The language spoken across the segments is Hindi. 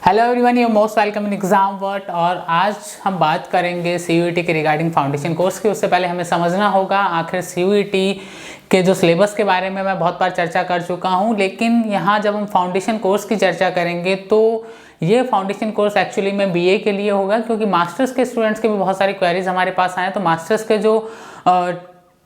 Hello everyone, you most welcome in exam vert. और आज हम बात करेंगे सीयूईटी के रिगार्डिंग फाउंडेशन कोर्स की। उससे पहले हमें समझना होगा आखिर सीयूईटी के जो सिलेबस के बारे में मैं बहुत बार चर्चा कर चुका हूं, लेकिन यहाँ जब हम फाउंडेशन कोर्स की चर्चा करेंगे तो ये फाउंडेशन कोर्स एक्चुअली में बीए के लिए होगा, क्योंकि मास्टर्स के स्टूडेंट्स के भी बहुत सारी क्वेरीज हमारे पास आए। तो मास्टर्स के जो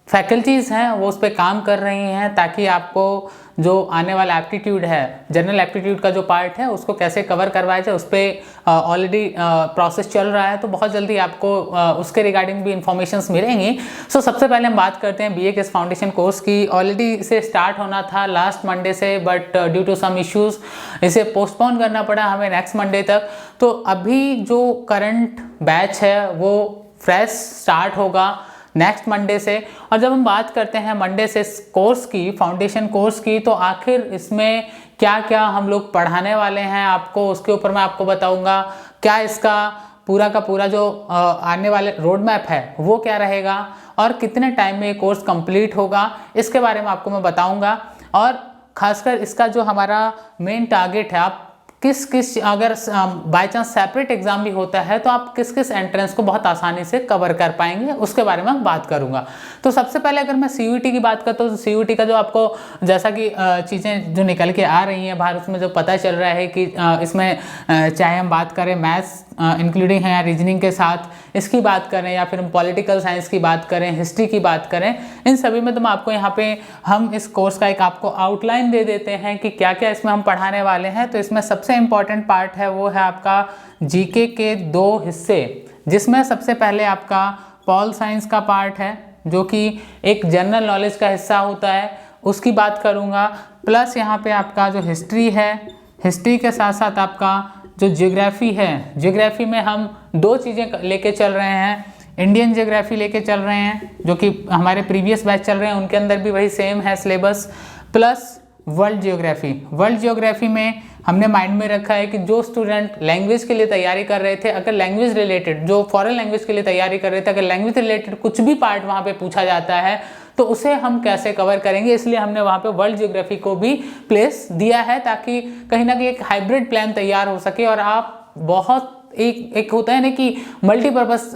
फैकल्टीज़ हैं वो उस पर काम कर रही हैं ताकि आपको जो आने वाला एप्टीट्यूड है, जनरल एप्टीट्यूड का जो पार्ट है उसको कैसे कवर करवाया जाए, उस पर ऑलरेडी प्रोसेस चल रहा है। तो बहुत जल्दी आपको उसके रिगार्डिंग भी इंफॉर्मेशंस मिलेंगी। सो सबसे पहले हम बात करते हैं बीए के इस फाउंडेशन कोर्स की। ऑलरेडी इसे स्टार्ट होना था लास्ट मंडे से, but due to some issues इसे पोस्टपोन करना पड़ा हमें नेक्स्ट मंडे तक। तो अभी जो करंट बैच है वो फ्रेश स्टार्ट होगा नेक्स्ट मंडे से। और जब हम बात करते हैं मंडे से कोर्स की, फाउंडेशन कोर्स की, तो आखिर इसमें क्या क्या हम लोग पढ़ाने वाले हैं आपको, उसके ऊपर मैं आपको बताऊंगा। क्या इसका पूरा का पूरा जो आने वाले रोड मैप है वो क्या रहेगा, और कितने टाइम में ये कोर्स कंप्लीट होगा, इसके बारे में आपको मैं बताऊंगा। और खासकर इसका जो हमारा मेन टारगेट है, आप किस किस, अगर बाय चांस सेपरेट एग्जाम भी होता है तो आप किस किस एंट्रेंस को बहुत आसानी से कवर कर पाएंगे, उसके बारे में मैं बात करूंगा। तो सबसे पहले अगर मैं सीयूईटी की बात करता हूँ तो सीयूईटी का जो आपको जैसा कि चीज़ें जो निकल के आ रही हैं बाहर, उसमें जो पता चल रहा है कि इसमें चाहे हम बात करें मैथ्स इंक्लूडिंग है या रीजनिंग के साथ इसकी बात करें, या फिर हम पॉलिटिकल साइंस की बात करें, हिस्ट्री की बात करें, इन सभी में तो मैं आपको यहाँ पे हम इस कोर्स का एक आपको आउटलाइन दे देते हैं कि क्या क्या इसमें हम पढ़ाने वाले हैं। तो इसमें सबसे इम्पॉर्टेंट पार्ट है वो है आपका जीके के 2 हिस्से, जिसमें सबसे पहले आपका पॉल साइंस का पार्ट है जो कि एक जनरल नॉलेज का हिस्सा होता है, उसकी बात करूँगा। प्लस यहाँ पे आपका जो हिस्ट्री है, हिस्ट्री के साथ साथ आपका जो ज्योग्राफी है, ज्योग्राफी में हम 2 चीज़ें लेके चल रहे हैं। इंडियन ज्योग्राफी लेके चल रहे हैं जो कि हमारे प्रीवियस बैच चल रहे हैं, उनके अंदर भी वही सेम है syllabus, plus world geography. World geography में हमने माइंड में रखा है कि जो स्टूडेंट लैंग्वेज के लिए तैयारी कर रहे थे, अगर लैंग्वेज रिलेटेड, जो फॉरेन लैंग्वेज के लिए तैयारी कर रहे थे, अगर लैंग्वेज रिलेटेड कुछ भी पार्ट वहाँ पे पूछा जाता है तो उसे हम कैसे कवर करेंगे, इसलिए हमने वहाँ पे वर्ल्ड ज्योग्राफी को भी प्लेस दिया है ताकि कहीं ना कहीं एक हाइब्रिड प्लान तैयार हो सके और आप बहुत एक होता है ना कि मल्टीपर्पज़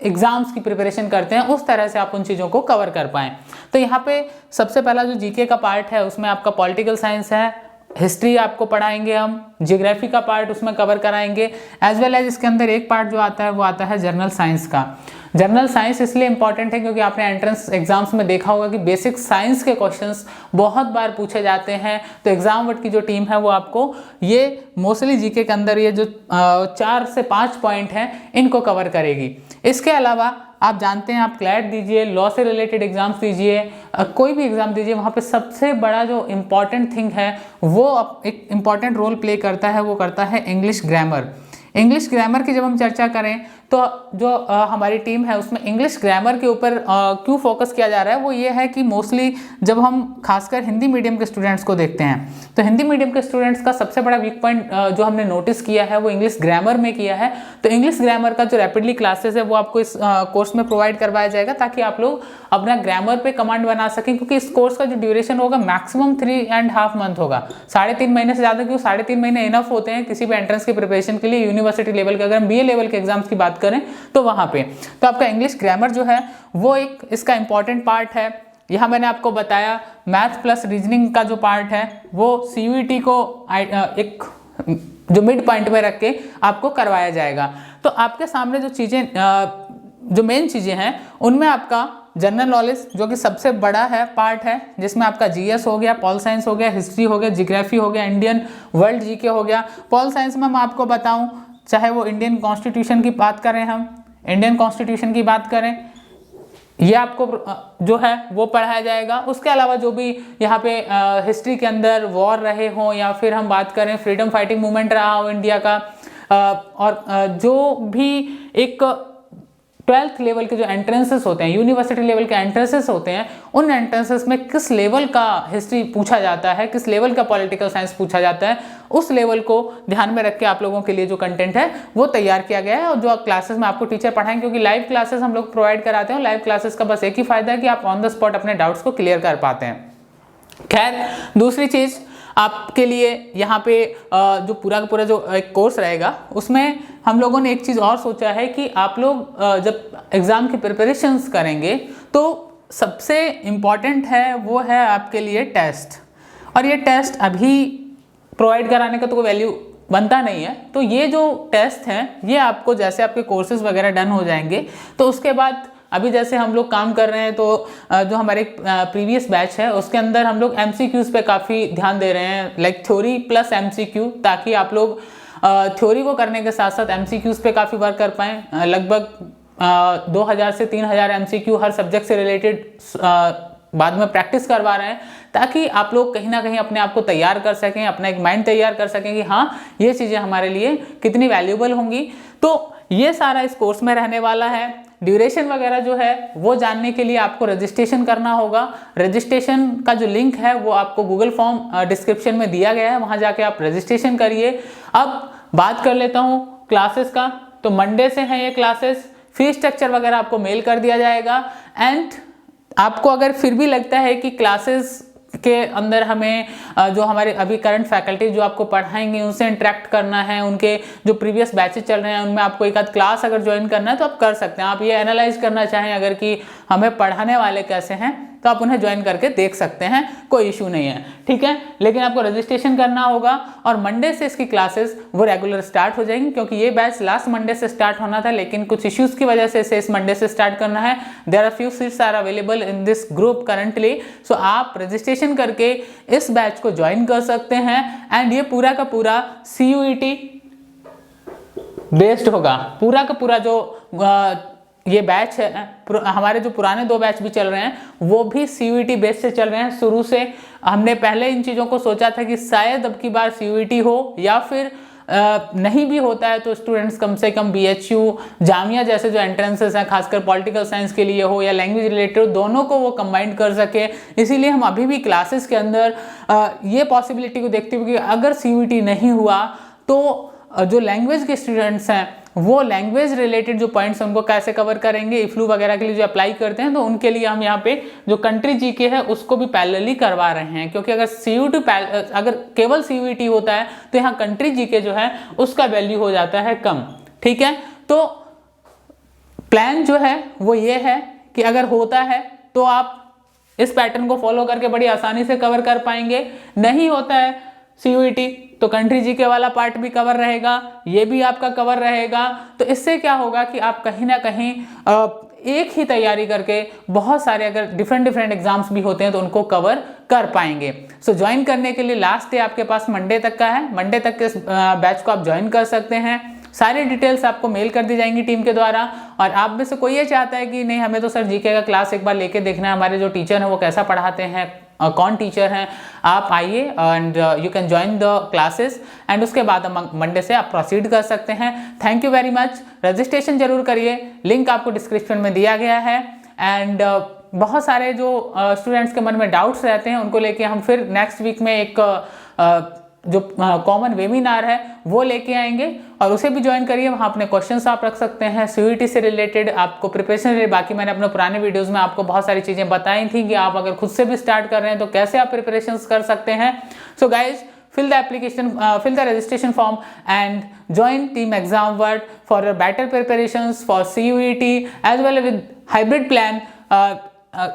एग्जाम्स की प्रिपरेशन करते हैं, उस तरह से आप उन चीज़ों को कवर कर पाएँ। तो यहाँ पे सबसे पहला जो जीके का पार्ट है उसमें आपका पॉलिटिकल साइंस है, हिस्ट्री आपको पढ़ाएंगे हम, ज्योग्राफी का पार्ट उसमें कवर कराएंगे, एज वेल एज इसके अंदर एक पार्ट जो आता है वो आता है जनरल साइंस का। जनरल साइंस इसलिए इंपॉर्टेंट है क्योंकि आपने एंट्रेंस एग्जाम्स में देखा होगा कि बेसिक साइंस के क्वेश्चंस बहुत बार पूछे जाते हैं। तो एग्जाम वर्ट की जो टीम है वो आपको ये मोस्टली जीके के अंदर ये जो 4 से 5 पॉइंट हैं इनको कवर करेगी। इसके अलावा आप जानते हैं, आप क्लैट दीजिए, लॉ से रिलेटेड एग्जाम्स दीजिए, कोई भी एग्जाम दीजिए, वहाँ पे सबसे बड़ा जो इम्पॉर्टेंट थिंग है वो एक इम्पॉर्टेंट रोल प्ले करता है, वो करता है इंग्लिश ग्रामर। इंग्लिश ग्रामर की जब हम चर्चा करें तो जो हमारी टीम है उसमें इंग्लिश ग्रामर के ऊपर क्यों फोकस किया जा रहा है वो ये है कि मोस्टली जब हम खासकर हिंदी मीडियम के स्टूडेंट्स को देखते हैं तो हिंदी मीडियम के स्टूडेंट्स का सबसे बड़ा वीक पॉइंट जो हमने नोटिस किया है वो इंग्लिश ग्रामर में किया है। तो इंग्लिश ग्रामर का जो रैपिडली क्लासेस है वो आपको इस कोर्स में प्रोवाइड करवाया जाएगा ताकि आप लोग अपना ग्रामर पे कमांड बना सकें, क्योंकि इस कोर्स का जो ड्यूरेशन होगा मैक्सिमम 3.5 मंथ होगा, 3.5 महीने से ज़्यादा, क्यों 3.5 महीने इनफ होते हैं किसी भी एंट्रेंस की प्रिपरेशन के लिए। यूनिवर्सिटी लेवल के, अगर हम बीए लेवल के एग्जाम्स की बात करें तो वहाँ पे तो आपका इंग्लिश ग्रामर जो है वो एक इसका इंपॉर्टेंट पार्ट है। यहाँ मैंने आपको बताया मैथ प्लस रीजनिंग का जो पार्ट है वो सीयूईटी को एक जो मिड पॉइंट में रख के आपको करवाया जाएगा। तो आपके सामने जो चीज़ें जो मेन चीज़ें हैं उनमें आपका जनरल नॉलेज जो कि सबसे बड़ा है पार्ट है, जिसमें आपका जीएस हो गया, पॉल साइंस हो गया, हिस्ट्री हो गया, ज्योग्राफी हो गया, इंडियन वर्ल्ड जीके हो गया। पॉल साइंस में मैं आपको बताऊं, चाहे वो इंडियन कॉन्स्टिट्यूशन की बात करें, हम इंडियन कॉन्स्टिट्यूशन की बात करें, ये आपको जो है वो पढ़ाया जाएगा। उसके अलावा जो भी यहाँ पे हिस्ट्री के अंदर वॉर रहे हों, या फिर हम बात करें फ्रीडम फाइटिंग मूवमेंट रहा हो इंडिया का, और जो भी एक 12th लेवल के जो एंट्रेंसेस होते हैं, यूनिवर्सिटी लेवल के एंट्रेंसेस होते हैं, उन एंट्रेंसेस में किस लेवल का हिस्ट्री पूछा जाता है, किस लेवल का पॉलिटिकल साइंस पूछा जाता है, उस लेवल को ध्यान में रख के आप लोगों के लिए जो कंटेंट है वो तैयार किया गया है। और जो क्लासेस में आपको टीचर पढ़ाएंगे, क्योंकि लाइव क्लासेस हम लोग प्रोवाइड कराते हैं, लाइव क्लासेस का बस एक ही फायदा है कि आप ऑन द स्पॉट अपने डाउट्स को क्लियर कर पाते हैं। खैर, दूसरी चीज़ आपके लिए यहाँ पे जो पूरा का पूरा जो एक कोर्स रहेगा उसमें हम लोगों ने एक चीज़ और सोचा है कि आप लोग जब एग्ज़ाम की प्रिपरेशंस करेंगे तो सबसे इम्पॉर्टेंट है वो है आपके लिए टेस्ट। और ये टेस्ट अभी प्रोवाइड कराने का तो कोई वैल्यू बनता नहीं है, तो ये जो टेस्ट हैं ये आपको जैसे आपके कोर्सेज वगैरह डन हो जाएंगे तो उसके बाद अभी जैसे हम लोग काम कर रहे हैं तो जो हमारे प्रीवियस बैच है उसके अंदर हम लोग MCQs पे काफ़ी ध्यान दे रहे हैं, लाइक थ्योरी प्लस MCQ, ताकि आप लोग थ्योरी को करने के साथ साथ MCQs पे काफ़ी वर्क कर पाएँ। लगभग 2000 से 3000 MCQ हर सब्जेक्ट से रिलेटेड बाद में प्रैक्टिस करवा रहे हैं, ताकि आप लोग कहीं ना कहीं अपने आप को तैयार कर सकें, अपना एक माइंड तैयार कर सकें कि हाँ ये चीज़ें हमारे लिए कितनी वैल्यूएबल होंगी। तो ये सारा इस कोर्स में रहने वाला है। ड्यूरेशन वगैरह जो है वो जानने के लिए आपको रजिस्ट्रेशन करना होगा। रजिस्ट्रेशन का जो लिंक है वो आपको गूगल फॉर्म डिस्क्रिप्शन में दिया गया है, वहाँ जाके आप रजिस्ट्रेशन करिए। अब बात कर लेता हूँ क्लासेस का। तो मंडे से हैं ये क्लासेस, फी स्ट्रक्चर वगैरह आपको मेल कर दिया जाएगा। एंड आपको अगर फिर भी लगता है कि क्लासेस के अंदर हमें जो हमारे अभी करंट फैकल्टी जो आपको पढ़ाएंगे उनसे इंटरेक्ट करना है, उनके जो प्रीवियस बैचेस चल रहे हैं उनमें आपको एक आध क्लास अगर ज्वाइन करना है तो आप कर सकते हैं। आप ये एनालाइज करना चाहें अगर कि हमें पढ़ाने वाले कैसे हैं तो आप उन्हें ज्वाइन करके देख सकते हैं, कोई इशू नहीं है, ठीक है। लेकिन आपको रजिस्ट्रेशन करना होगा और मंडे से इसकी क्लासेस वो रेगुलर स्टार्ट हो जाएंगी, क्योंकि ये बैच लास्ट मंडे से स्टार्ट होना था लेकिन कुछ इश्यूज की वजह से इसे इस मंडे से स्टार्ट करना है। There are few seats are available in this group currently, so आप रजिस्ट्रेशन करके इस बैच को ज्वाइन कर सकते हैं। एंड ये पूरा का पूरा CUET बेस्ड होगा। पूरा का पूरा जो ये बैच है, हमारे जो पुराने 2 बैच भी चल रहे हैं वो भी CUET बेस से चल रहे हैं। शुरू से हमने पहले इन चीज़ों को सोचा था कि शायद अब की बार CUET हो, या फिर नहीं भी होता है तो स्टूडेंट्स कम से कम BHU जामिया जैसे जो एंट्रेंसेस हैं खासकर पॉलिटिकल साइंस के लिए हो या लैंग्वेज रिलेटेड, दोनों को वो कंबाइन कर सके। इसीलिए हम अभी भी क्लासेस के अंदर ये पॉसिबिलिटी को देखते हुए कि अगर CUET नहीं हुआ तो जो लैंग्वेज के स्टूडेंट्स हैं वो लैंग्वेज रिलेटेड जो पॉइंट्स उनको कैसे कवर करेंगे, इफ्लू वगैरह के लिए जो अप्लाई करते हैं तो उनके लिए हम यहाँ पे जो कंट्री जीके है उसको भी पैरेलली करवा रहे हैं। क्योंकि अगर केवल CUET होता है तो यहाँ कंट्री जीके जो है उसका वैल्यू हो जाता है कम, ठीक है। तो प्लान जो है वो ये है कि अगर होता है तो आप इस पैटर्न को फॉलो करके बड़ी आसानी से कवर कर पाएंगे। नहीं होता है CUET तो कंट्री जीके वाला पार्ट भी कवर रहेगा, ये भी आपका कवर रहेगा। तो इससे क्या होगा कि आप कहीं ना कहीं एक ही तैयारी करके बहुत सारे अगर डिफरेंट एग्जाम्स भी होते हैं तो उनको कवर कर पाएंगे। सो ज्वाइन करने के लिए लास्ट डे आपके पास मंडे तक का है। मंडे तक के इस बैच को आप ज्वाइन कर सकते हैं। सारी डिटेल्स आपको मेल कर दी जाएंगी टीम के द्वारा। और आप में से कोई ये चाहता है कि नहीं हमें तो सर जीके का क्लास एक बार लेके देखना है, हमारे जो टीचर हैं वो कैसा पढ़ाते हैं, कौन टीचर हैं, आप आइए and you can join the classes. And उसके बाद मंडे से आप प्रोसीड कर सकते हैं। Thank you very much. Registration जरूर करिए, लिंक आपको डिस्क्रिप्शन में दिया गया है। एंड बहुत सारे जो स्टूडेंट्स के मन में डाउट्स रहते हैं उनको लेके हम फिर नेक्स्ट वीक में एक जो कॉमन वेबिनार है वो लेके आएंगे और उसे भी ज्वाइन करिए। वहाँ अपने क्वेश्चंस आप रख सकते हैं CUET से रिलेटेड, आपको प्रिपरेशन रिलेटेड। बाकी मैंने अपने पुराने वीडियोस में आपको बहुत सारी चीज़ें बताई थी कि आप अगर खुद से भी स्टार्ट कर रहे हैं तो कैसे आप प्रिपरेशंस कर सकते हैं। So guys, fill the registration form and join Team ExamWord for your better preparations for CUET as well with hybrid plan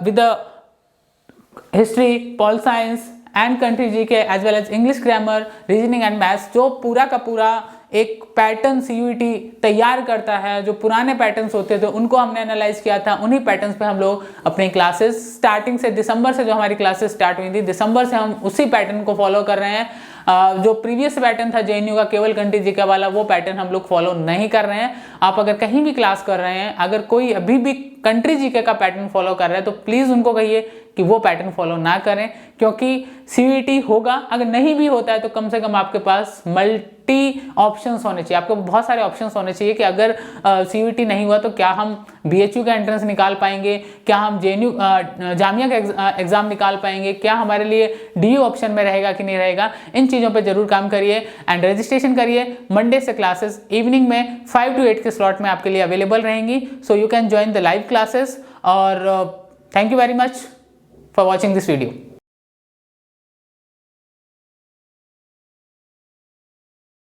with the history, pol science and country GK as well as English grammar, reasoning and maths। जो पूरा का पूरा एक पैटर्न CUET तैयार करता है। जो पुराने पैटर्न्स होते थे उनको हमने एनालाइज किया था, उन्हीं पैटर्न्स पे हम लोग अपनी क्लासेस स्टार्टिंग से दिसंबर से जो हमारी क्लासेस स्टार्ट हुई थी, दिसंबर से हम उसी पैटर्न को फॉलो कर रहे हैं। जो प्रीवियस पैटर्न था JNU का केवल कंट्री जीके वाला, वो पैटर्न हम लोग फॉलो नहीं कर रहे हैं। आप अगर कहीं भी क्लास कर रहे हैं, अगर कोई अभी भी कंट्री जीके का पैटर्न फॉलो कर रहा है तो प्लीज़ उनको कहिए कि वो पैटर्न फॉलो ना करें, क्योंकि CUET होगा। अगर नहीं भी होता है तो कम से कम आपके पास मल्टी ऑप्शंस होने चाहिए, आपके बहुत सारे ऑप्शंस होने चाहिए कि अगर CUET नहीं हुआ तो क्या हम BHU का एंट्रेंस निकाल पाएंगे, क्या हम JNU जामिया का एग्जाम निकाल पाएंगे, क्या हमारे लिए DU ऑप्शन में रहेगा कि नहीं रहेगा। इन चीज़ों पे जरूर काम करिए एंड रजिस्ट्रेशन करिए। मंडे से क्लासेस इवनिंग में 5 to 8 के स्लॉट में आपके लिए अवेलेबल रहेंगी। So you can join the live classes. और thank you very much for watching this video।